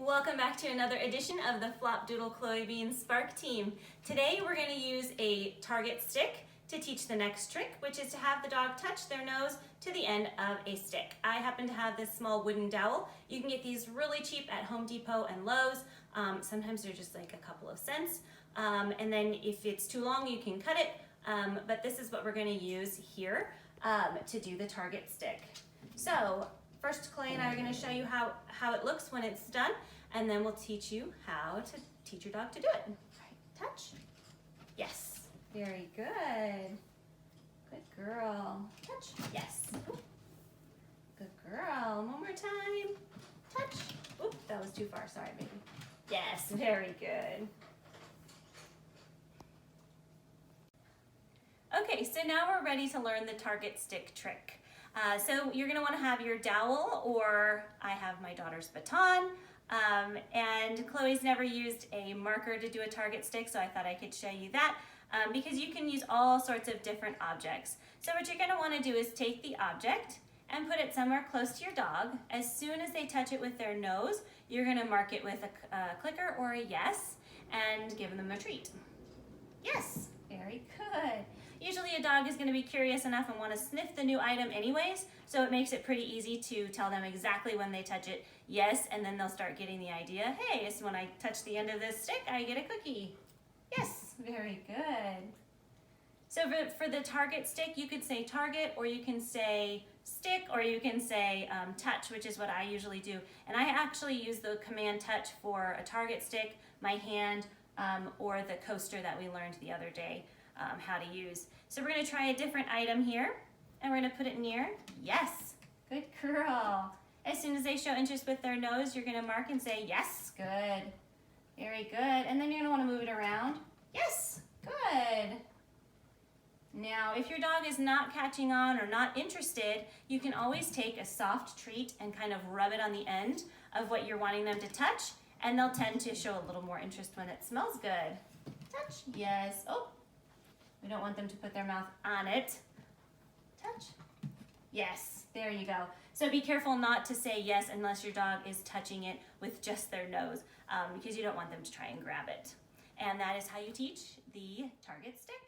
Welcome back to another edition of the Flopdoodle Chloe Bean Spark Team. Today we're going to use a target stick to teach the next trick, which is to have the dog touch their nose to the end of a stick. I happen to have this small wooden dowel. You can get these really cheap at Home Depot and Lowe's. Sometimes they're just like a couple of cents. And then if it's too long, you can cut it. But this is what we're going to use here to do the target stick. So first, Chloe and I are going to show you how it looks when it's done, and then we'll teach you how to teach your dog to do it. All right, touch. Yes, very good. Good girl. Touch. Yes. Good girl. One more time. Touch. Oop, that was too far. Sorry, baby. Yes, very good. Okay, so now we're ready to learn the target stick trick. So you're going to want to have your dowel, or I have my daughter's baton, and Chloe's never used a marker to do a target stick, so I thought I could show you that because you can use all sorts of different objects. So what you're going to want to do is take the object and put it somewhere close to your dog. As soon as they touch it with their nose, you're going to mark it with a clicker or a yes and give them a treat. Yes, very good. Usually a dog is going to be curious enough and want to sniff the new item anyways, so it makes it pretty easy to tell them exactly when they touch it, yes, and then they'll start getting the idea, hey, so when I touch the end of this stick, I get a cookie. Yes, very good. So for the target stick, you could say target, or you can say stick, or you can say touch, which is what I usually do. And I actually use the command touch for a target stick, my hand, or the coaster that we learned the other day. How to use. So we're going to try a different item here, and we're going to put it near. Yes, good girl. As soon as they show interest with their nose, you're going to mark and say, yes, good, very good. And then you're going to want to move it around. Yes, good. Now, if your dog is not catching on or not interested, you can always take a soft treat and kind of rub it on the end of what you're wanting them to touch, and they'll tend to show a little more interest when it smells good. Touch, yes. Oh, we don't want them to put their mouth on it. Touch. Yes, there you go. So be careful not to say yes unless your dog is touching it with just their nose because you don't want them to try and grab it. And that is how you teach the target stick.